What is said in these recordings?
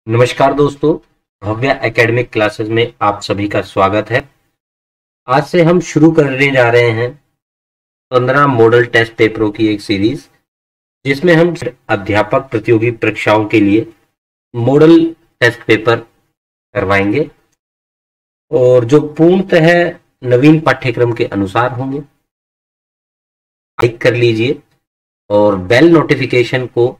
नमस्कार दोस्तों, Bhavya academic classes में आप सभी का स्वागत है। आज से हम शुरू करने जा रहे हैं 15 मॉडल टेस्ट पेपरों की एक सीरीज, जिसमें हम अध्यापक प्रतियोगी परीक्षाओं के लिए मॉडल टेस्ट पेपर करवाएंगे और जो पूर्णतः नवीन पाठ्यक्रम के अनुसार होंगे। लाइक कर लीजिए और बेल नोटिफिकेशन को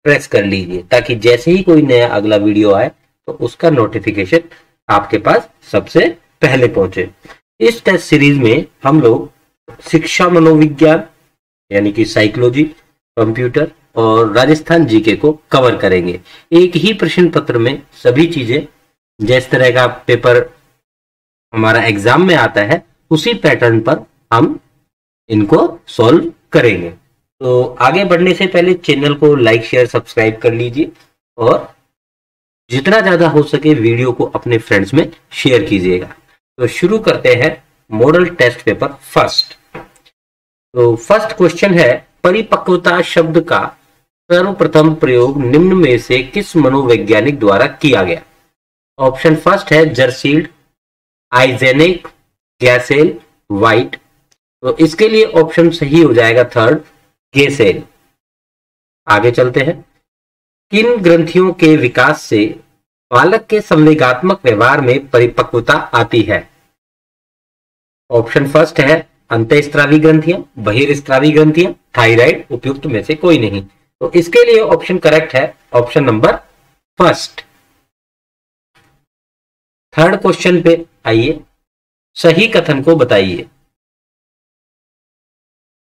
प्रेस कर लीजिए ताकि जैसे ही कोई नया अगला वीडियो आए तो उसका नोटिफिकेशन आपके पास सबसे पहले पहुंचे। इस टेस्ट सीरीज में हम लोग शिक्षा मनोविज्ञान यानी कि साइकोलॉजी, कंप्यूटर और राजस्थान जीके को कवर करेंगे। एक ही प्रश्न पत्र में सभी चीजें, जिस तरह का पेपर हमारा एग्जाम में आता है उसी पैटर्न पर हम इनको सॉल्व करेंगे। तो आगे बढ़ने से पहले चैनल को लाइक, शेयर, सब्सक्राइब कर लीजिए और जितना ज्यादा हो सके वीडियो को अपने फ्रेंड्स में शेयर कीजिएगा। तो शुरू करते हैं मॉडल टेस्ट पेपर फर्स्ट। तो फर्स्ट क्वेश्चन है, परिपक्वता शब्द का सर्वप्रथम प्रयोग निम्न में से किस मनोवैज्ञानिक द्वारा किया गया? ऑप्शन फर्स्ट है जर्सील्ड, आइजेनेक, गैसेल, वाइट। तो इसके लिए ऑप्शन सही हो जाएगा थर्ड, गेसेल। आगे चलते हैं, किन ग्रंथियों के विकास से बालक के संवेगात्मक व्यवहार में परिपक्वता आती है? ऑप्शन फर्स्ट है अंतःस्रावी ग्रंथियां, बहिर्स्रावी ग्रंथियां, थायराइड, उपयुक्त में से कोई नहीं। तो इसके लिए ऑप्शन करेक्ट है option number first. Third question पे आइए, सही कथन को बताइए।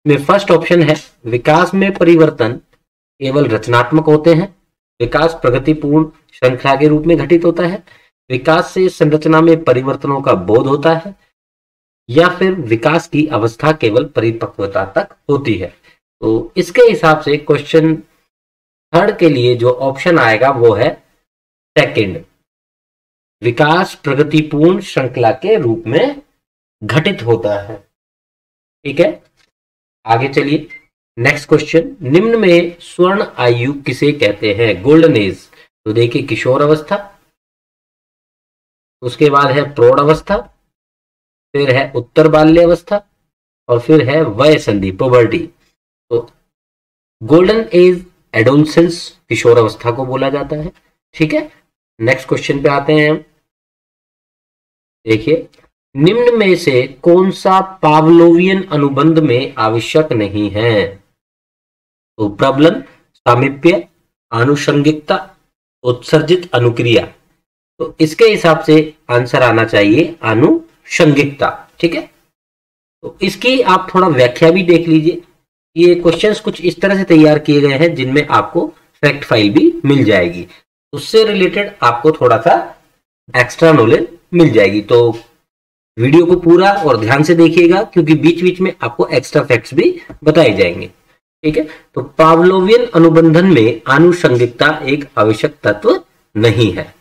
में फर्स्ट ऑप्शन है, विकास में परिवर्तन केवल रचनात्मक होते हैं, विकास प्रगतिपूर्ण श्रृंखला के रूप में घटित होता है, विकास से संरचना में परिवर्तनों का बोध होता है, या फिर विकास की अवस्था केवल परिपक्वता तक होती है। तो इसके हिसाब से क्वेश्चन थर्ड के लिए जो ऑप्शन आएगा वो है सेकंड, विकास प्रगतिपूर्ण श्रृंखला के रूप में घटित होता है। ठीक है, आगे चलिए। नेक्स्ट क्वेश्चन, निम्न में स्वर्ण आयु किसे कहते हैं? Golden age. तो देखिए, किशोर अवस्था, उसके बाद है प्रौढ़ अवस्था, फिर है उत्तर बाल्य अवस्था और फिर है वय संधि, पुबर्टी। तो गोल्डन एज, एडोलसेंस, किशोर अवस्था को बोला जाता है। ठीक है, नेक्स्ट क्वेश्चन पे आते हैं। देखिए, निम्न में से कौन सा पावलोवियन अनुबंध में आवश्यक नहीं है? तो प्रबलन, सामीप्य, आनुषंगिकता, उत्सर्जित अनुक्रिया। तो इसके हिसाब से आंसर आना चाहिए आनुषंगिकता। ठीक है, तो इसकी आप थोड़ा व्याख्या भी देख लीजिए। ये क्वेश्चंस कुछ इस तरह से तैयार किए गए हैं जिनमें आपको फैक्ट फाइल भी मिल जाएगी, उससे रिलेटेड आपको थोड़ा सा एक्स्ट्रा नॉलेज मिल जाएगी। तो वीडियो को पूरा और ध्यान से देखिएगा क्योंकि बीच बीच में आपको एक्स्ट्रा फैक्ट्स भी बताए जाएंगे। ठीक है, तो पावलोवियन अनुबंधन में आनुषंगिकता एक आवश्यक तत्व नहीं है।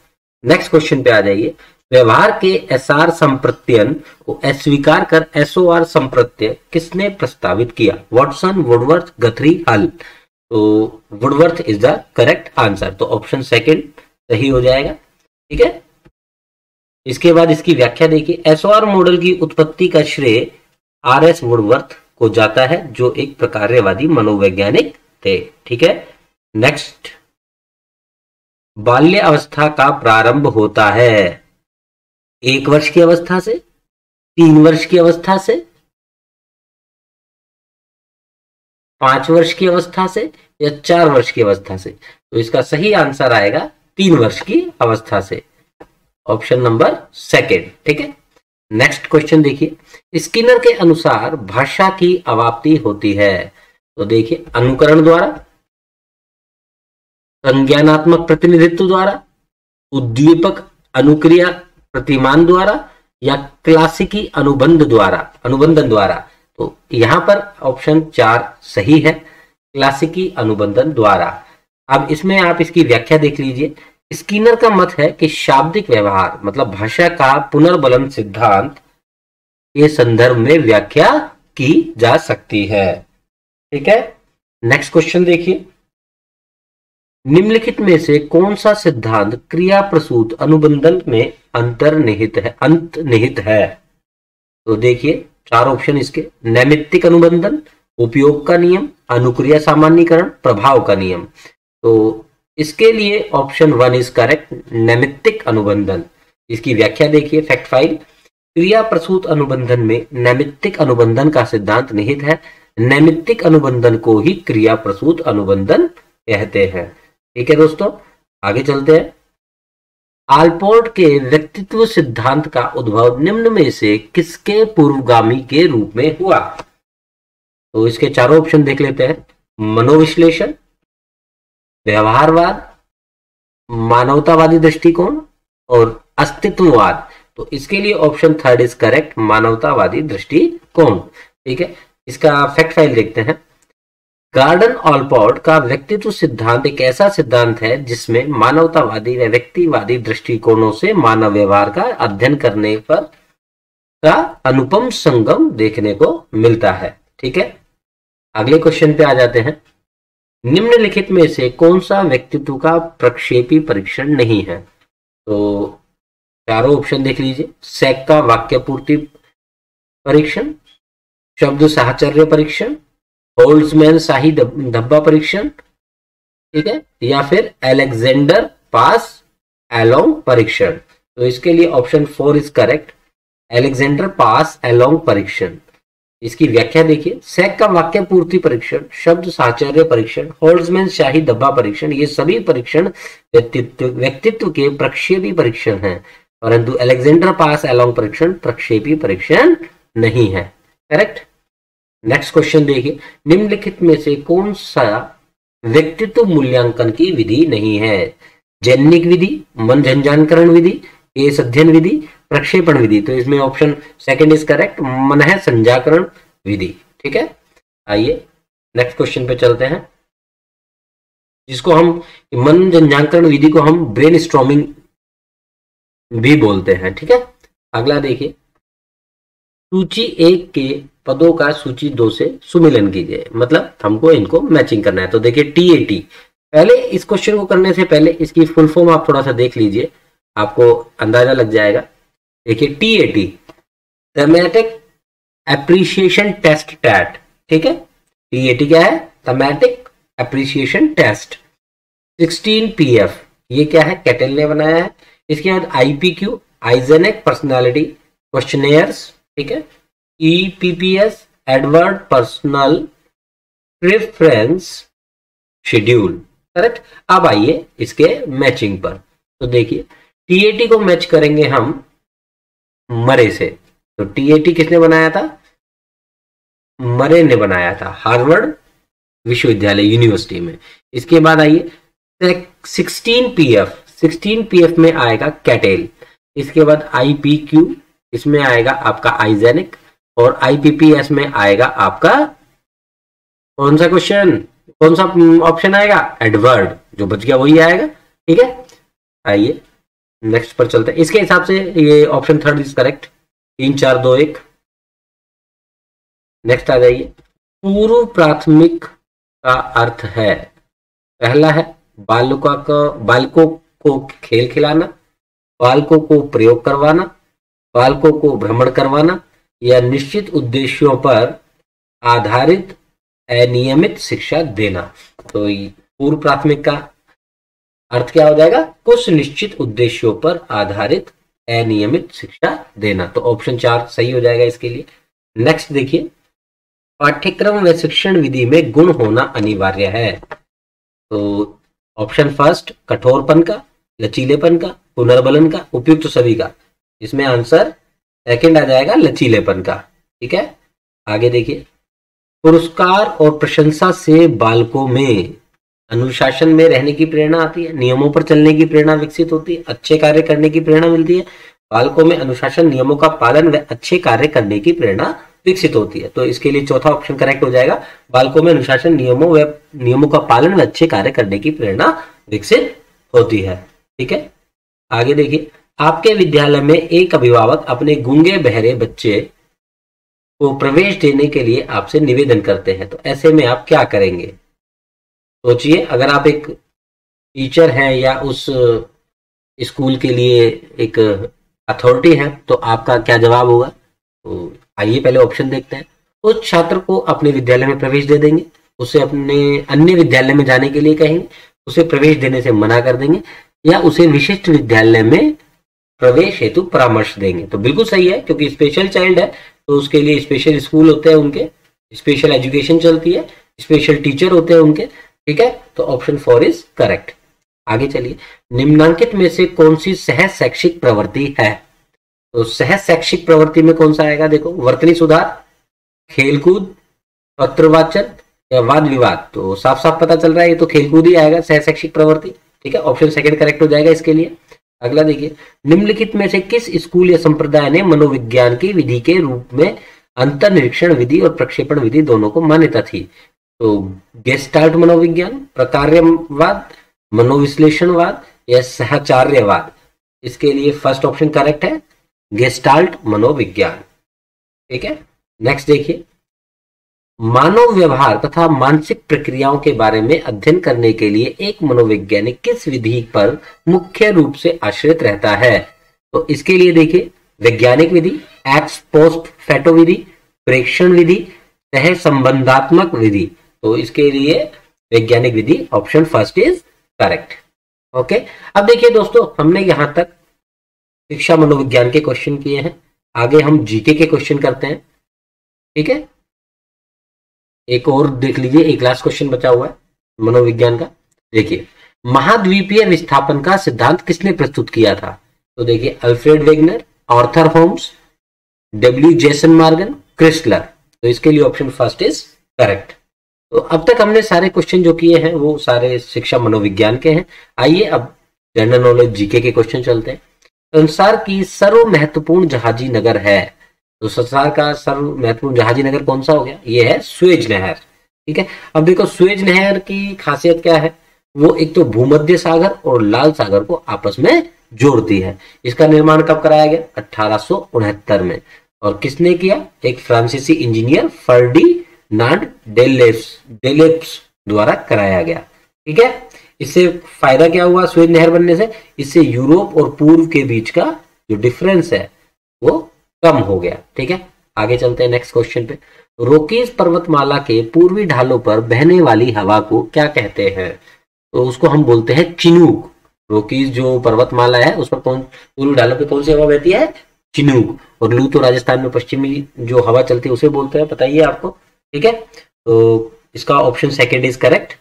नेक्स्ट क्वेश्चन पे आ जाइए, व्यवहार के एसआर संप्रत्ययन को अस्वीकार कर एसओआर संप्रत्यय किसने प्रस्तावित किया? वॉटसन, वुडवर्थ, गथरी, हल। तो Woodworth is the correct answer. तो ऑप्शन सेकंड सही हो जाएगा। ठीक है, इसके बाद इसकी व्याख्या देखिए, एसओआर मॉडल की उत्पत्ति का श्रेय आरएस वुडवर्थ को जाता है जो एक प्रकार्यवादी मनोवैज्ञानिक थे। ठीक है, नेक्स्ट, बाल्य अवस्था का प्रारंभ होता है 1 वर्ष की अवस्था से, 3 वर्ष की अवस्था से, 5 वर्ष की अवस्था से या 4 वर्ष की अवस्था से? तो इसका सही आंसर आएगा 3 वर्ष की अवस्था से, ऑप्शन नंबर सेकंड। ठीक है, नेक्स्ट क्वेश्चन देखिए, स्किनर के अनुसार भाषा की अवाप्ति होती है। तो देखिए, अनुकरण द्वारा, संज्ञानात्मक प्रतिनिधित्व द्वारा, उद्दीपक अनुक्रिया प्रतिमान द्वारा या क्लासिकी अनुबंधन द्वारा। तो यहां पर ऑप्शन 4 सही है, क्लासिकी अनुबंधन द्वारा। अब इसमें आप इसकी व्याख्या देख लीजिए। स्किनर का मत है कि शाब्दिक व्यवहार मतलब भाषा का पुनर्बलन सिद्धांत के संदर्भ में व्याख्या की जा सकती है। ठीक है, नेक्स्ट क्वेश्चन देखिए, निम्नलिखित में से कौन सा सिद्धांत क्रिया प्रसूत अनुबंधन में अंतर्निहित है? तो देखिए चार ऑप्शन इसके, नैमित्तिक अनुबंधन, उपयोग का नियम, अनुक्रिया सामान्यीकरण, प्रभाव का नियम। तो इसके लिए ऑप्शन 1 इज करेक्ट, नैमित्तिक अनुबंधन। इसकी व्याख्या देखिए फैक्ट फाइल, क्रिया प्रसूत अनुबंधन में नैमित्तिक अनुबंधन का सिद्धांत निहित है। नैमित्तिक अनुबंधन को ही क्रिया प्रसूत अनुबंधन कहते हैं। ठीक है दोस्तों, आगे चलते हैं। आलपोर्ट के व्यक्तित्व सिद्धांत का उद्भव निम्न में से किसके पूर्वगामी के रूप में हुआ? तो इसके चारों ऑप्शन देख लेते हैं, मनोविश्लेषण, व्यवहारवाद, मानवतावादी दृष्टिकोण और अस्तित्ववाद। तो इसके लिए ऑप्शन 3 इज करेक्ट, मानवतावादी दृष्टिकोण। ठीक है, इसका फैक्ट फाइल देखते हैं। गॉर्डन ऑलपोर्ट का व्यक्तित्व सिद्धांत एक ऐसा सिद्धांत है जिसमें मानवतावादी व व्यक्तिवादी दृष्टिकोणों से मानव व्यवहार का अध्ययन करने पर का अनुपम संगम देखने को मिलता है। ठीक है, अगले क्वेश्चन पे आ जाते हैं। निम्नलिखित में से कौन सा व्यक्तित्व का प्रक्षेपी परीक्षण नहीं है? तो चारों ऑप्शन देख लीजिए, सैक का वाक्य पूर्ति परीक्षण, शब्द साहचर्य परीक्षण, होल्ड्समैन शाही धब्बा परीक्षण, ठीक है, या फिर अलेक्जेंडर पास एलोंग परीक्षण। तो इसके लिए option 4 is correct, Alexander pass along परीक्षण। इसकी व्याख्या देखिए, सैक का वाक्य पूर्ति परीक्षण, शब्द साहचर्य परीक्षण, होल्ड्समैन शाही धब्बा परीक्षण, ये सभी परीक्षण व्यक्तित्व के प्रक्षेपी परीक्षण हैं, परंतु अलेक्जेंडर पास एलोंग परीक्षण प्रक्षेपी परीक्षण नहीं है। करेक्ट। नेक्स्ट क्वेश्चन देखिए, निम्नलिखित में से कौन सा व्यक्तित्व मूल्यांकन की विधि नहीं है? जैनिक विधि, मन झंझानकरण विधि, केस अध्ययन विधि, प्रक्षेपण विधि। तो इसमें ऑप्शन 2 इज करेक्ट, मन है संजाकरण विधि। ठीक है, आइए नेक्स्ट क्वेश्चन पे चलते हैं, जिसको हम मन झंझानकरण विधि को हम ब्रेन स्ट्रॉमिंग भी बोलते हैं। ठीक है, अगला देखिए, सूची 1 के पदों का सूची 2 से सुमिलन कीजिए, मतलब हमको इनको मैचिंग करना है। तो देखिए TAT, पहले इस क्वेश्चन को करने से पहले इसकी फुल फॉर्म आप थोड़ा सा देख लीजिए, आपको अंदाजा लग जाएगा। देखिए TAT, थैमेटिक एप्रिसिएशन टेस्ट टैट। ठीक है, TAT क्या है? थैमेटिक एप्रिसिएशन टेस्ट। 16PF, ये क्या है? कैटेल ने बनाया है। इसके बाद IPQ, आइजेनिक पर्सनालिटी क्वेश्चनेयर्स। ठीक है, EPPS, Edward personal preference schedule. Correct. अब आइए इसके मैचिंग पर। तो देखिए TAT को मैच करेंगे हम मरे से। तो TAT किसने बनाया था? मरे ने बनाया था, हार्वर्ड विश्वविद्यालय यूनिवर्सिटी में। इसके बाद आइए 16PF में आएगा कैटेल। इसके बाद IPQ, इसमें आएगा आपका आइजेनिक, और IPPS में आएगा आपका कौन सा क्वेश्चन, कौन सा ऑप्शन आएगा? एडवर्ड, जो बच गया वही आएगा। ठीक है, आइए नेक्स्ट पर चलते हैं। इसके हिसाब से ये ऑप्शन 3 इज करेक्ट, 3 4 2 1। नेक्स्ट आ जाइए, पूर्व प्राथमिक का अर्थ है, पहला है बालकों को खेल खिलाना, बालकों को प्रयोग करवाना, बालकों को भ्रमण करवाना, या निश्चित उद्देश्यों पर आधारित अनियमित शिक्षा देना। तो पूर्व प्राथमिक का अर्थ क्या हो जाएगा? कुछ निश्चित उद्देश्यों पर आधारित अनियमित शिक्षा देना। तो ऑप्शन 4 सही हो जाएगा इसके लिए। नेक्स्ट देखिए, पाठ्यक्रम व शिक्षण विधि में गुण होना अनिवार्य है। तो ऑप्शन 1 कठोरपन का, लचीलेपन का, पुनर्बलन का, उपयुक्त सभी का। इसमें आंसर 2 आ जाएगा, लचीलेपन का। ठीक है, आगे देखिए, पुरस्कार और प्रशंसा से बालकों में अनुशासन में रहने की प्रेरणा आती है, नियमों पर चलने की प्रेरणा विकसित होती है, अच्छे कार्य करने की प्रेरणा मिलती है। बालकों में अनुशासन, नियमों का पालन व अच्छे कार्य करने की प्रेरणा विकसित होती है। तो इसके लिए चौथा ऑप्शन करेक्ट हो जाएगा, बालकों में अनुशासन, नियमों का पालन व अच्छे कार्य करने की प्रेरणा विकसित होती है। ठीक है, आगे देखिए, आपके विद्यालय में एक अभिभावक अपने गूंगे बहरे बच्चे को प्रवेश देने के लिए आपसे निवेदन करते हैं, तो ऐसे में आप क्या करेंगे? सोचिए, अगर आप एक टीचर हैं या उस स्कूल के लिए एक अथॉरिटी है, तो आपका क्या जवाब होगा? तो आइए पहले ऑप्शन देखते हैं। उस छात्र को अपने विद्यालय में प्रवेश दे देंगे, उसे अपने अन्य विद्यालय में जाने के लिए कहेंगे, उसे प्रवेश देने से मना कर देंगे, या उसे विशिष्ट विद्यालय में प्रवेश हेतु परामर्श देंगे। तो बिल्कुल सही है, क्योंकि स्पेशल चाइल्ड है तो उसके लिए स्पेशल स्कूल होते हैं, उनके स्पेशल एजुकेशन चलती है, स्पेशल टीचर होते हैं उनके। ठीक है, तो ऑप्शन 4 इज करेक्ट। आगे चलिए, निम्नांकित में से कौन सी सह शैक्षिक प्रवृत्ति है? तो सह शैक्षिक प्रवृत्ति में कौन सा आएगा? देखो, वर्तनी सुधार, खेलकूद, पत्र वाचन या वाद विवाद। तो साफ साफ पता चल रहा है ये तो खेलकूद ही आएगा, सह शैक्षिक प्रवृत्ति। ठीक है, ऑप्शन सेकंड करेक्ट हो जाएगा इसके लिए। अगला देखिए, निम्नलिखित में से किस स्कूल या संप्रदाय ने मनोविज्ञान की विधि के रूप में अंतर्निरीक्षण विधि और प्रक्षेपण विधि दोनों को मान्यता थी? तो गेस्टाल्ट मनोविज्ञान, प्रकार्यवाद, मनोविश्लेषणवाद या सहचार्यवाद। इसके लिए फर्स्ट ऑप्शन करेक्ट है, गेस्टाल्ट मनोविज्ञान। ठीक है, नेक्स्ट देखिए, मानव व्यवहार तथा मानसिक प्रक्रियाओं के बारे में अध्ययन करने के लिए एक मनोवैज्ञानिक किस विधि पर मुख्य रूप से आश्रित रहता है? तो इसके लिए देखिए, वैज्ञानिक विधि, एक्स पोस्ट फैक्टो विधि, प्रेक्षण विधि, सह संबंधात्मक विधि। तो इसके लिए वैज्ञानिक विधि, option first is correct. Okay, अब देखिए दोस्तों, हमने यहां तक शिक्षा मनोविज्ञान के क्वेश्चन किए हैं, आगे हम जीके के क्वेश्चन करते हैं। ठीक है, एक और देख लीजिए, एक लास्ट क्वेश्चन बचा हुआ है मनोविज्ञान का। देखिए, महाद्वीपीय विस्थापन का सिद्धांत किसने प्रस्तुत किया था? तो देखिए, Alfred Wegener, Arthur Holmes, W Jason Morgan, Chrysler. तो इसके लिए ऑप्शन फर्स्ट इज करेक्ट। तो अब तक हमने सारे क्वेश्चन जो किए हैं वो सारे शिक्षा मनोविज्ञान के हैं। आइए अब जनरल नॉलेज जीके के क्वेश्चन चलते हैं। संसार की सर्व महत्वपूर्ण जहाजी नगर है, तो संसार का सर्व महत्वपूर्ण जहाजी नगर कौन सा हो गया? ये है सुएज नहर। ठीक है, अब देखो सुएज नहर की खासियत क्या है? वो एक तो भूमध्य सागर और लाल सागर को आपस में जोड़ती है। इसका निर्माण कब कराया गया? 1869 में। और किसने किया? एक फ्रांसीसी इंजीनियर फर्डिनांड डेलेप्स द्वारा कराया गया। ठीक है, इससे फायदा क्या हुआ सुएज नहर बनने से? इससे यूरोप और पूर्व के बीच का जो डिफरेंस है वो कम हो गया। ठीक है, आगे चलते हैं नेक्स्ट क्वेश्चन पे। रोकीज पर्वतमाला के पूर्वी ढालों पर बहने वाली हवा को क्या कहते हैं? तो उसको हम बोलते हैं चिनूक। रोकीज जो पर्वतमाला है उस पर पूर्वी ढालों पे कौन सी हवा बहती है? चिनूक। और लू तो राजस्थान में पश्चिमी जो हवा चलती है उसे बोलते हैं, बताइए आपको। ठीक है, तो इसका ऑप्शन सेकेंड इज करेक्ट।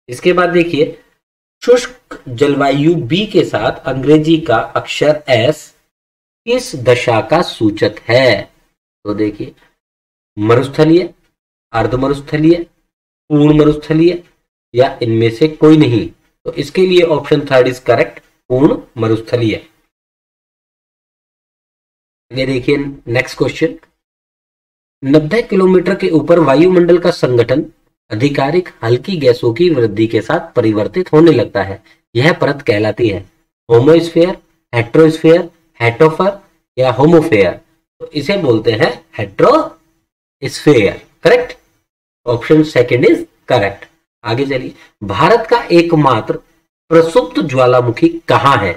इसके बाद देखिए, शुष्क जलवायु बी के साथ अंग्रेजी का अक्षर एस किस दशा का सूचक है? तो देखिए, मरुस्थलीय, अर्धमरुस्थलीय, पूर्ण मरुस्थलीय या इनमें से कोई नहीं। तो इसके लिए ऑप्शन थर्ड इज करेक्ट, पूर्ण मरुस्थलीय। ये देखिए नेक्स्ट क्वेश्चन, 90 किलोमीटर के ऊपर वायुमंडल का संगठन आधिकारिक हल्की गैसों की वृद्धि के साथ परिवर्तित होने लगता है। यह परत कहलाती है होमोस्फेयर, हेट्रोस्फेयर, हेटोफर या होमोफेयर। तो इसे बोलते हैं heterosphere. Correct, option second is correct. आगे चलिए, भारत का एकमात्र प्रसुप्त ज्वालामुखी कहाँ है?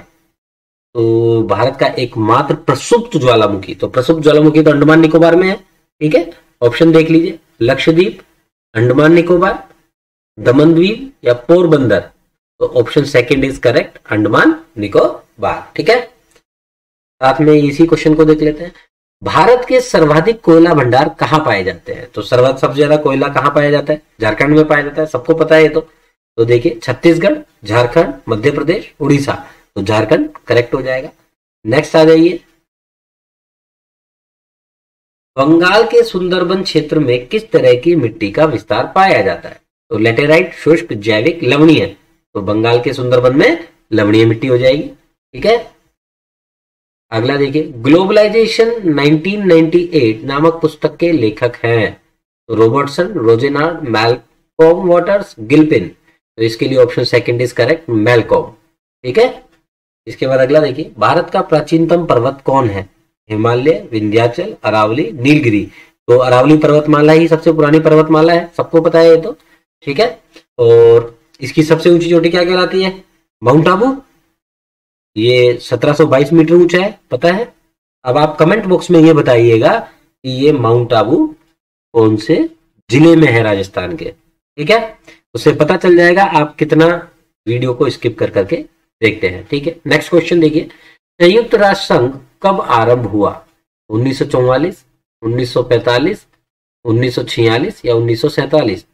तो भारत का एकमात्र प्रसुप्त ज्वालामुखी, तो प्रसुप्त ज्वालामुखी तो अंडमान निकोबार में है। ठीक है, ऑप्शन देख लीजिए, लक्षद्वीप, अंडमान निकोबार, दमन द्वीप या पोरबंदर। तो option second is correct, Andaman Nicobar. ठीक है, साथ में इसी क्वेश्चन को देख लेते हैं। भारत के सर्वाधिक कोयला भंडार कहाँ पाए जाते हैं? तो सबसे ज्यादा कोयला कहाँ पाया जाता है? झारखंड में पाया जाता है, सबको पता है ये तो देखिए, छत्तीसगढ़, झारखंड, मध्य प्रदेश, उड़ीसा। तो झारखंड करेक्ट हो जाएगा। नेक्स्ट आ जाइए, बंगाल के सुंदरबन क्षेत्र में किस तरह की मिट्टी का विस्तार पाया जाता है? तो लेटेराइट, शुष्क, जैविक, लवणीय। तो बंगाल के सुंदरबन में लवणीय मिट्टी हो जाएगी। ठीक है, अगला देखिए, ग्लोबलाइजेशन 1998 नामक पुस्तक के लेखक हैं। तो रॉबर्टसन, रोजेनार्ड, मैलकॉम वाटर्स, गिलपिन। तो इसके लिए option second is correct, Malcolm. ठीक है, इसके बाद अगला देखिए, भारत का प्राचीनतम पर्वत कौन है? हिमालय, विंध्याचल, अरावली, नीलगिरी। तो अरावली पर्वतमाला ही सबसे पुरानी पर्वतमाला है, सबको पता है ये तो। ठीक है, और इसकी सबसे ऊंची चोटी क्या कहलाती है? माउंट आबू, ये 1722 मीटर ऊंचा है, पता है। अब आप कमेंट बॉक्स में ये बताइएगा कि ये माउंट आबू कौन से जिले में है राजस्थान के, ठीक है। उससे पता चल जाएगा आप कितना वीडियो को स्किप कर करके देखते हैं, ठीक है। नेक्स्ट क्वेश्चन देखिए, संयुक्त राष्ट्र संघ कब आरंभ हुआ? 1944, 1945, 1946 या 1947?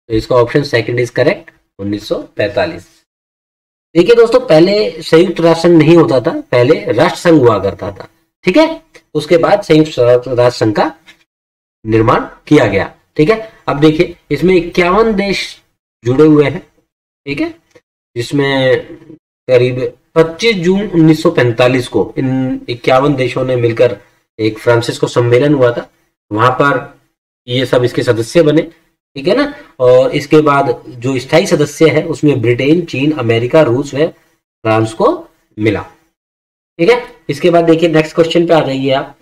तो इसका ऑप्शन सेकंड इज करेक्ट, 1945। देखिए दोस्तों, पहले संयुक्त राष्ट्र संघ नहीं होता था, पहले राष्ट्र संघ हुआ करता था, ठीक है। उसके बाद संयुक्त राष्ट्र संघ का निर्माण किया गया, ठीक है। अब देखिए, इसमें 51 देश जुड़े हुए हैं, ठीक है, जिसमें करीब 25 जून 1945 को इन 51 देशों ने मिलकर एक फ्रांसिस्को सम्मेलन हुआ था, वहां पर ये सब इसके सदस्य बने, ठीक है ना। और इसके बाद जो स्थायी सदस्य है उसमें ब्रिटेन, चीन, अमेरिका, रूस व फ्रांस को मिला, ठीक है। इसके बाद देखिए नेक्स्ट क्वेश्चन पे आ जाइए आप।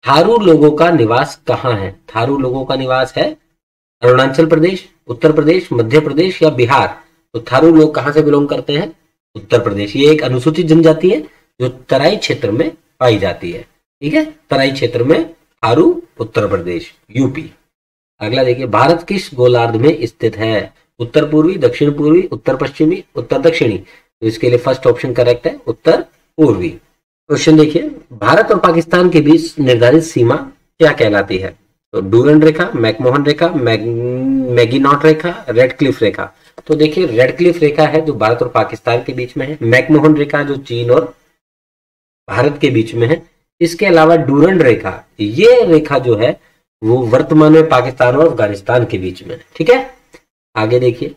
थारू लोगों का निवास कहाँ है? थारू लोगों का निवास है अरुणाचल प्रदेश, उत्तर प्रदेश, मध्य प्रदेश या बिहार? तो थारू लोग कहां से बिलोंग करते हैं? उत्तर प्रदेश। ये एक अनुसूचित जनजाति है जो तराई क्षेत्र में पाई जाती है, ठीक है। तराई क्षेत्र में थारू, उत्तर प्रदेश, यूपी। अगला देखिए, भारत किस गोलार्ध में स्थित है? उत्तर पूर्वी, दक्षिण पूर्वी, उत्तर पश्चिमी, उत्तर दक्षिणी? तो इसके लिए फर्स्ट ऑप्शन करेक्ट है, उत्तर पूर्वी। क्वेश्चन देखिए, भारत और पाकिस्तान के बीच निर्धारित सीमा क्या कहलाती है? तो डूरन रेखा, मैकमोहन रेखा, मैगीनॉट रेखा, रेड क्लिफ रेखा? तो देखिए, रेड क्लिफ रेखा है जो भारत और पाकिस्तान के बीच में है, मैकमोहन रेखा जो चीन और भारत के बीच में है। इसके अलावा डूरन रेखा, ये रेखा जो है वो वर्तमान में पाकिस्तान और अफगानिस्तान के बीच में है, ठीक है। आगे देखिए,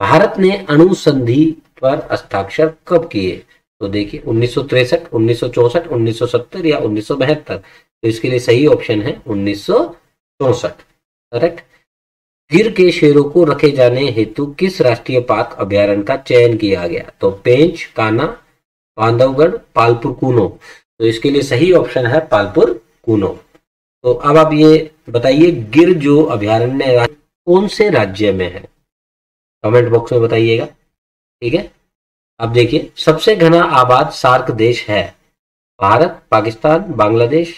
भारत ने अणु संधि पर हस्ताक्षर कब किए? तो देखिए 1963, 1964, 1970 या 1972? तो इसके लिए सही ऑप्शन है 1964, करेक्ट। गिर के शेरों को रखे जाने हेतु किस राष्ट्रीय पार्क अभ्यारण्य का चयन किया गया? तो पेंच, कान्हा, बांधवगढ़, पालपुर कूनो? तो इसके लिए सही ऑप्शन है पालपुर कूनो। तो अब आप ये बताइए, गिर जो अभ्यारण्य कौन से राज्य में है? कमेंट बॉक्स में बताइएगा, ठीक है। अब देखिए, सबसे घना आबाद सार्क देश है? भारत, पाकिस्तान, बांग्लादेश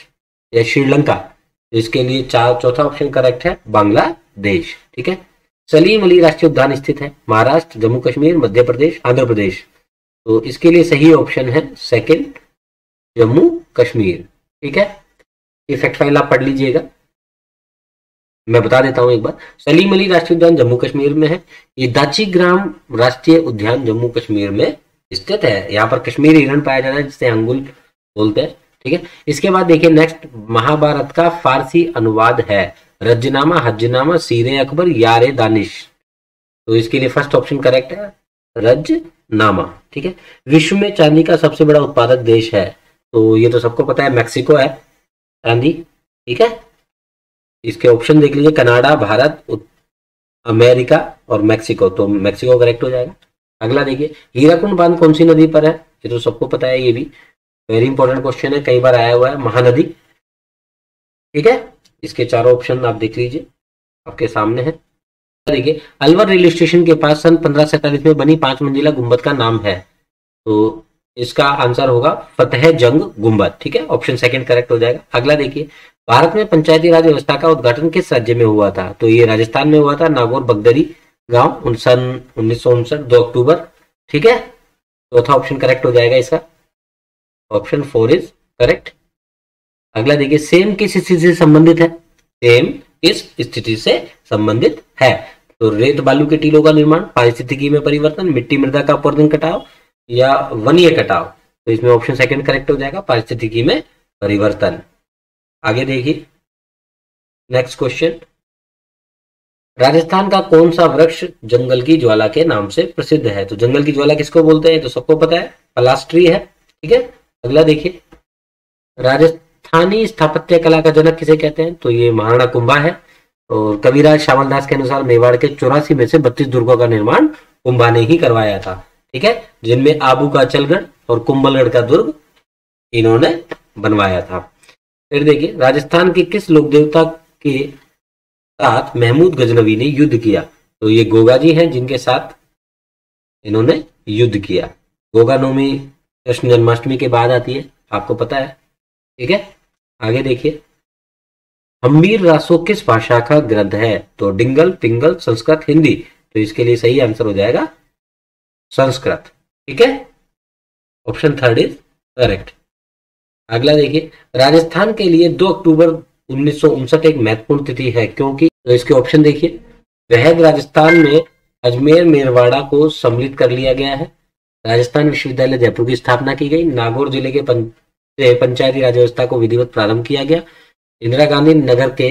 या श्रीलंका? तो इसके लिए चौथा ऑप्शन करेक्ट है, बांग्लादेश, ठीक है। सलीम अली राष्ट्रीय उद्यान स्थित है? महाराष्ट्र, जम्मू कश्मीर, मध्य प्रदेश, आंध्र प्रदेश? तो इसके लिए सही ऑप्शन है सेकंड, जम्मू कश्मीर, ठीक है। ये फैक्ट फाइल आप पढ़ लीजिएगा, मैं बता देता हूं एक बार। सलीम अली राष्ट्रीय उद्यान जम्मू कश्मीर में है। ये दाची ग्राम राष्ट्रीय उद्यान जम्मू कश्मीर में स्थित है। यहाँ पर कश्मीरी हिरण पाया जाता है जिसे अंगुल बोलते हैं, ठीक है। इसके बाद देखिए नेक्स्ट, महाभारत का फारसी अनुवाद है? रज्जनामा, हज्जनामा, सीरे अकबर, यारे दानिश? तो इसके लिए फर्स्ट ऑप्शन करेक्ट है, रज्जनामा, ठीक है। विश्व में चांदी का सबसे बड़ा उत्पादक देश है? तो ये तो सबको पता है, मैक्सिको है चांदी, ठीक है। इसके ऑप्शन देख लीजिए, कनाडा, भारत, अमेरिका और मैक्सिको। तो मैक्सिको करेक्ट हो जाएगा। अगला देखिए, हीराकुंड बांध कौन सी नदी पर है? ये तो सबको पता है, ये भी वेरी इंपॉर्टेंट क्वेश्चन है, कई बार आया हुआ है, महानदी, ठीक है। इसके चारों ऑप्शन आप देख लीजिए, आपके सामने है। देखिए, अलवर रेलवे स्टेशन के पास सन 1547 में बनी 5 मंजिला गुंबद का नाम है? तो इसका आंसर होगा फतेह जंग गुंबद, ठीक है। ऑप्शन सेकंड करेक्ट हो जाएगा। अगला देखिए, भारत में पंचायती राज व्यवस्था का उद्घाटन किस राज्य में हुआ था? तो ये राजस्थान में हुआ था, नागौर बगदरी गांव, सन 1959, 2 अक्टूबर, ठीक है। चौथा ऑप्शन करेक्ट हो जाएगा इसका, ऑप्शन 4 इज करेक्ट। अगला देखिए, सेम किस स्थिति से संबंधित है? सेम किस स्थिति से संबंधित है? तो रेत बालू के टीलों का निर्माण, पारिस्थितिकी में परिवर्तन, मिट्टी मृदा का अपवर्तन कटाव या वनीय कटाव? तो इसमें ऑप्शन सेकंड करेक्ट हो जाएगा, पारिस्थितिकी में परिवर्तन। आगे देखिए नेक्स्ट क्वेश्चन, राजस्थान का कौन सा वृक्ष जंगल की ज्वाला के नाम से प्रसिद्ध है? तो जंगल की ज्वाला किसको बोलते हैं? तो सबको पता है, पलाश ट्री है, ठीक है। अगला देखिए, राजस्थानी स्थापत्य कला का जनक किसे कहते हैं? तो ये महाराणा कुंभा है। और कविराज श्यामलदास के अनुसार मेवाड़ के 84 में से 32 दुर्गों का निर्माण कुंभा ने ही करवाया था, ठीक है, जिनमें आबू का अचलगढ़ और कुंभलगढ़ का दुर्ग इन्होंने बनवाया था। फिर देखिए, राजस्थान के किस लोक देवता के साथ महमूद गजनवी ने युद्ध किया? तो ये गोगा जी हैं, जिनके साथ इन्होंने युद्ध किया। गोगा नवमी कृष्ण जन्माष्टमी के बाद आती है, आपको पता है। ठीक है, आगे देखिए, हम्मीर रासो किस भाषा का ग्रंथ है? तो डिंगल, पिंगल, संस्कृत, हिंदी। तो इसके लिए सही आंसर हो जाएगा संस्कृत। ठीक है, ऑप्शन थर्ड इज करेक्ट। अगला देखिए, राजस्थान के लिए 2 अक्टूबर 1959 एक महत्वपूर्ण तिथि है क्योंकि, तो इसके ऑप्शन देखिए, वहद राजस्थान में अजमेर मेरवाड़ा को सम्मिलित कर लिया गया है, राजस्थान विश्वविद्यालय जयपुर की स्थापना की गई, नागौर जिले के पंचायती राज व्यवस्था को विधिवत प्रारंभ किया गया, इंदिरा गांधी नगर के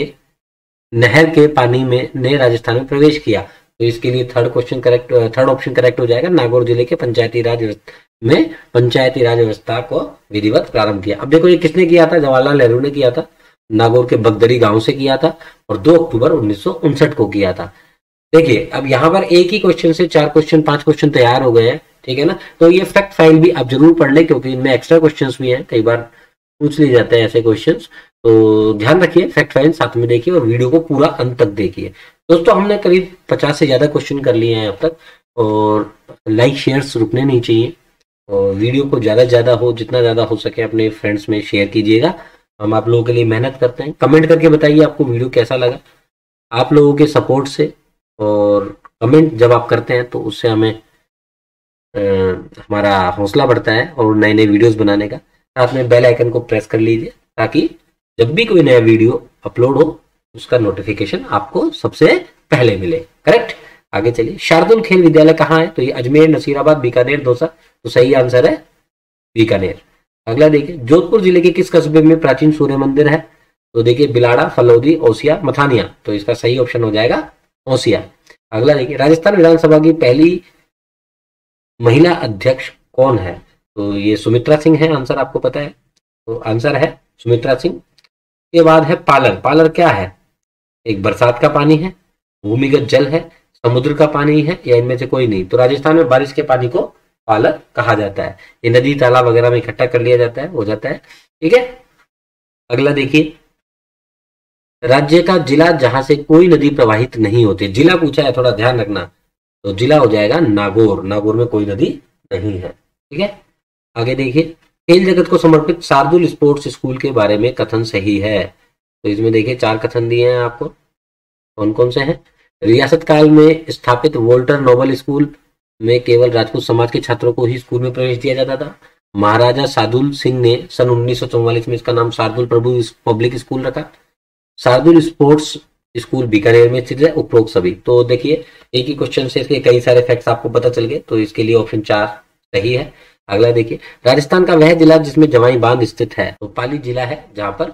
नहर के पानी में ने राजस्थान में प्रवेश किया। तो इसके लिए थर्ड ऑप्शन करेक्ट हो जाएगा, नागौर जिले के पंचायती राज व्यवस्था को विधिवत प्रारंभ किया। अब देखो ये किसने किया था? जवाहरलाल नेहरू ने किया था, नागौर के बगदरी गांव से किया था और 2 अक्टूबर 1959 को किया था। देखिए अब यहाँ पर एक ही क्वेश्चन से 4 क्वेश्चन 5 क्वेश्चन तैयार हो गए हैं, ठीक है ना। तो ये फैक्ट फाइल भी आप जरूर पढ़ लें क्योंकि इनमें एक्स्ट्रा क्वेश्चंस भी हैं, कई बार पूछ लिए जाते हैं ऐसे क्वेश्चंस। तो ध्यान रखिए, फैक्ट फाइल साथ में देखिए और वीडियो को पूरा अंत तक देखिए। दोस्तों हमने करीब 50 से ज्यादा क्वेश्चन कर लिए हैं अब तक, और लाइक शेयर्स रुकने नहीं चाहिए, और वीडियो को ज़्यादा से ज़्यादा हो, जितना ज़्यादा हो सके अपने फ्रेंड्स में शेयर कीजिएगा। हम आप लोगों के लिए मेहनत करते हैं। कमेंट करके बताइए आपको वीडियो कैसा लगा। आप लोगों के सपोर्ट से और कमेंट जब आप करते हैं तो उससे हमें हमारा हौसला बढ़ता है और नए नए वीडियोस बनाने का। साथ में बेल आइकन को प्रेस कर लीजिए ताकि जब भी कोई नया वीडियो अपलोड हो उसका नोटिफिकेशन आपको सबसे पहले मिले। करेक्ट, आगे चलिए। शार्दुल खेल विद्यालय कहाँ है? तो ये अजमेर, नसीराबाद, बीकानेर, दौसा। तो सही आंसर है बीकानेर। अगला देखिए, जोधपुर जिले के किस कस्बे में प्राचीन सूर्य मंदिर है? तो देखिए, बिलाड़ा, फलौदी, ओसिया, मथानिया। तो इसका सही ऑप्शन हो जाएगा ओसिया। अगला देखिए, राजस्थान विधानसभा की पहली महिला अध्यक्ष कौन है? तो ये सुमित्रा सिंह है, आंसर आपको पता है। तो आंसर है सुमित्रा सिंह। के बाद है पालर। पालर क्या है? एक बरसात का पानी है, भूमिगत जल है, समुद्र का पानी है, या इनमें से कोई नहीं। तो राजस्थान में बारिश के पानी को पालर कहा जाता है। ये नदी तालाब वगैरह में इकट्ठा कर लिया जाता है, हो जाता है। ठीक है, अगला देखिए, राज्य का जिला जहां से कोई नदी प्रवाहित नहीं होती। जिला पूछा है, थोड़ा ध्यान रखना। तो जिला हो जाएगा नागौर। नागौर में कोई नदी नहीं है। ठीक है, आगे देखिए, खेल जगत को समर्पित शार्दुल स्पोर्ट्स स्कूल के बारे में कथन सही है? तो इसमें देखिए 4 कथन दिए हैं आपको, कौन कौन से हैं। रियासत काल में स्थापित वोल्टर नोबल स्कूल में केवल राजपूत समाज के छात्रों को ही स्कूल में प्रवेश दिया जाता था। महाराजा शार्दुल सिंह ने सन 1944 में इसका नाम शार्दुल प्रभु पब्लिक स्कूल रखा। शार्दुल स्पोर्ट्स स्कूल बीकानेर में स्थित है। उपरोक्त सभी। तो देखिए एक ही क्वेश्चन से इसके कई सारे फैक्ट्स आपको पता चल गए, तो इसके लिए ऑप्शन 4 सही है। अगला देखिए, राजस्थान का वह जिला जिसमें जवाई बांध स्थित है? तो पाली जिला है जहां पर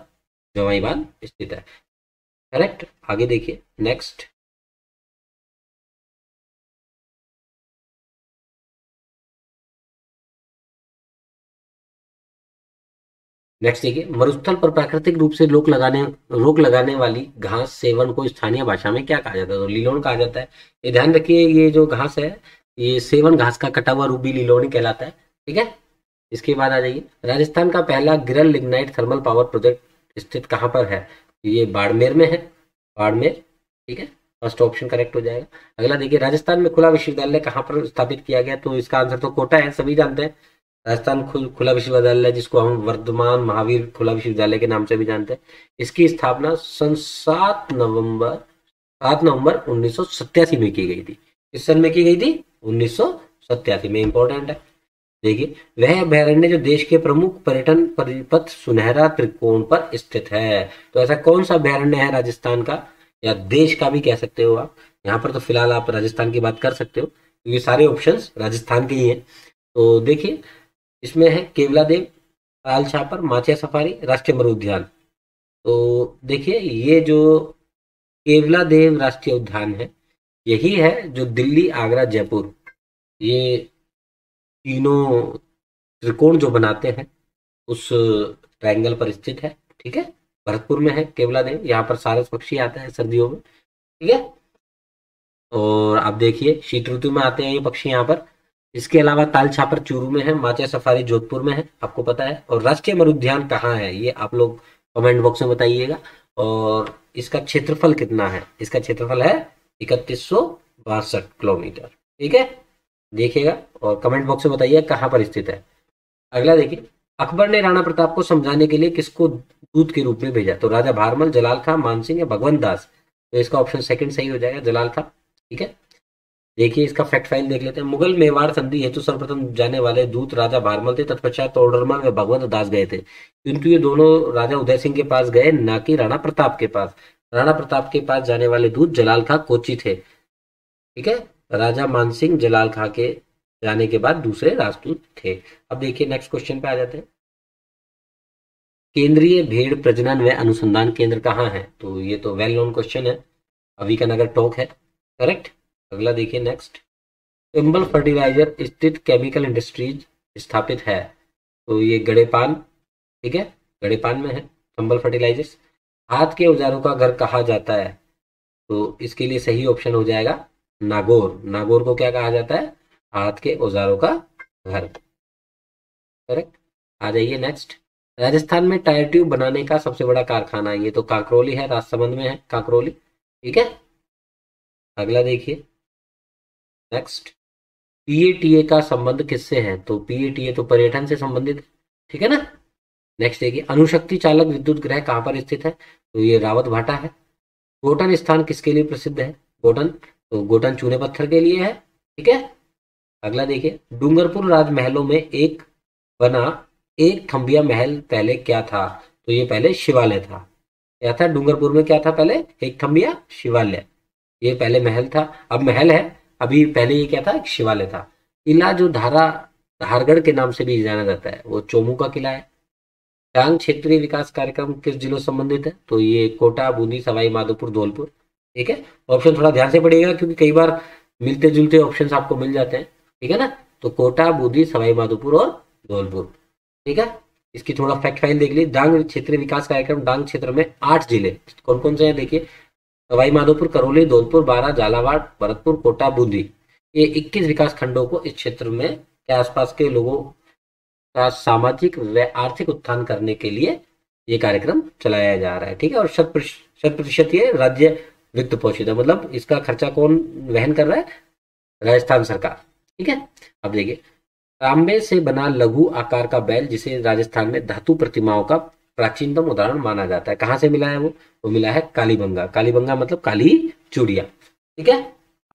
जवाई बांध स्थित है। करेक्ट, आगे देखिए, नेक्स्ट। नेक्स्ट देखिए, मरुस्थल पर प्राकृतिक रूप से रोक लगाने वाली घास सेवन को स्थानीय भाषा में क्या कहा जाता है? तो लीलोन कहा जाता है। ये ध्यान रखिए, ये जो घास है ये सेवन घास का कटा हुआ रूप भी लीलोन ही कहलाता है। ठीक है, इसके बाद आ जाइए, राजस्थान का पहला गिरल लिग्नाइट थर्मल पावर प्रोजेक्ट स्थित कहाँ पर है? ये बाड़मेर में है, बाड़मेर। ठीक है, फर्स्ट ऑप्शन करेक्ट हो जाएगा। अगला देखिए, राजस्थान में खुला विश्वविद्यालय कहाँ पर स्थापित किया गया? तो इसका आंसर तो कोटा है, सभी जानते हैं। राजस्थान खुला विश्वविद्यालय, जिसको हम वर्धमान महावीर खुला विश्वविद्यालय के नाम से भी जानते हैं, इसकी स्थापना सन 7 नवंबर 1987 में की गई थी। किस सन में की गई थी? 1987 में। इंपॉर्टेंट है। देखिए, वह अभयारण्य जो देश के प्रमुख पर्यटन परिपथ सुनहरा त्रिकोण पर स्थित है। तो ऐसा कौन सा अभयारण्य है राजस्थान का, या देश का भी कह सकते हो आप। यहाँ पर तो फिलहाल आप राजस्थान की बात कर सकते हो क्योंकि सारे ऑप्शंस राजस्थान के ही हैं। तो देखिए, इसमें है केवलादेव, ताल छापर, माचिया सफारी, राष्ट्रीय मरु उद्यान। तो देखिए, ये जो केवलादेव राष्ट्रीय उद्यान है यही है जो दिल्ली, आगरा, जयपुर, ये तीनों त्रिकोण जो बनाते हैं उस ट्रायंगल पर स्थित है। ठीक है, भरतपुर में है केवलादेव। यहाँ पर सारस पक्षी आते हैं सर्दियों में। ठीक है, और आप देखिए शीत ऋतु में आते हैं ये पक्षी यहाँ पर। इसके अलावा ताल छापर चूरू में है, माचिया सफारी जोधपुर में है, आपको पता है। और राष्ट्रीय मरुद्यान कहाँ है ये आप लोग कमेंट बॉक्स में बताइएगा। और इसका क्षेत्रफल कितना है? इसका क्षेत्रफल है 3162 किलोमीटर। ठीक है, देखिएगा और कमेंट बॉक्स में बताइए कहाँ पर स्थित है। अगला देखिए, अकबर ने राणा प्रताप को समझाने के लिए किसको दूत के रूप में भेजा? तो राजा भारमल, जलाल खां, मानसिंह या भगवंत दास। तो इसका ऑप्शन सेकंड सही हो जाएगा, जलाल खां। ठीक है, देखिए इसका फैक्ट फाइल देख लेते हैं। मुगल मेवाड़ संधि हेतु सर्वप्रथम जाने वाले दूत राजा भारमल थे, तत्पश्चात तोडरमल व भगवंत दास गए थे, किंतु ये दोनों राजा उदय सिंह के पास गए, ना कि राणा प्रताप के पास। राणा प्रताप के पास जाने वाले दूत जलाल खां कोची थे। ठीक है, राजा मानसिंह जलाल खां के जाने के बाद दूसरे राजदूत थे। अब देखिए नेक्स्ट क्वेश्चन पे आ जाते हैं। केंद्रीय भेड़ प्रजनन व अनुसंधान केंद्र कहाँ है? तो ये तो वेल नोन क्वेश्चन है, अवीकनगर टोंक है। करेक्ट। अगला देखिए नेक्स्ट, चंबल फर्टिलाइजर स्थित केमिकल इंडस्ट्रीज स्थापित है? तो ये गड़ेपान। ठीक है, गड़ेपान में है चंबल फर्टिलाइजर्स। हाथ के औजारों का घर कहा जाता है? तो इसके लिए सही ऑप्शन हो जाएगा नागौर। नागौर को क्या कहा जाता है? हाथ के औजारों का घर। करेक्ट। आ जाइए नेक्स्ट, राजस्थान में टायर ट्यूब बनाने का सबसे बड़ा कारखाना, ये तो काकरोली है, राजसमंद में है काकरोली। ठीक है, अगला देखिए नेक्स्ट, पीएटीए का संबंध किससे है? तो पीएटीए तो पर्यटन से संबंधित है। ठीक है ना। नेक्स्ट देखिए, अणुशक्ति चालक विद्युत ग्रह कहाँ पर स्थित है? तो ये रावत भाटा है। गोटन स्थान किसके लिए प्रसिद्ध है? गोटन, तो गोटन चूने पत्थर के लिए है। ठीक है, अगला देखिए, डूंगरपुर राजमहलों में एक बना एक थम्बिया महल पहले क्या था? तो ये पहले शिवालय था। क्या था डूंगरपुर में? क्या था पहले? एक थम्बिया शिवालय। ये पहले महल था, अब महल है, अभी पहले ये क्या था? एक शिवालय था। किला जो धारगढ़ के नाम से भी जाना जाता है, वो चोमू का किला है। डांग क्षेत्रीय विकास कार्यक्रम किस जिलों से संबंधित है? तो ये कोटा, बूंदी, सवाई माधोपुर, धौलपुर। ठीक है, ऑप्शन थोड़ा ध्यान से पढ़िएगा क्योंकि कई बार मिलते जुलते ऑप्शंस आपको मिल जाते हैं। ठीक है ना, तो कोटा, बूंदी, सवाई माधोपुर और धौलपुर। ठीक है, इसकी थोड़ा फैक्ट फाइल देख लीजिए। डांग क्षेत्रीय विकास कार्यक्रम, डांग क्षेत्र में 8 जिले कौन कौन से हैं देखिए, सवाई माधोपुर, करौली, धौलपुर, बारां, झालावाड़, भरतपुर, कोटा, बूंदी। ये 21 विकास खंडों को इस क्षेत्र में के आसपास के लोगों का सामाजिक व आर्थिक उत्थान करने के लिए ये कार्यक्रम चलाया जा रहा है। ठीक है, और 100% ये राज्य वित्त पोषित है, मतलब इसका खर्चा कौन वहन कर रहा है? राजस्थान सरकार। ठीक है, अब देखिए, तांबे से बना लघु आकार का बैल जिसे राजस्थान में धातु प्रतिमाओं का प्राचीनतम उदाहरण माना जाता है, कहाँ से मिला है वो? मिला है कालीबंगा। कालीबंगा मतलब काली चूड़िया। ठीक है,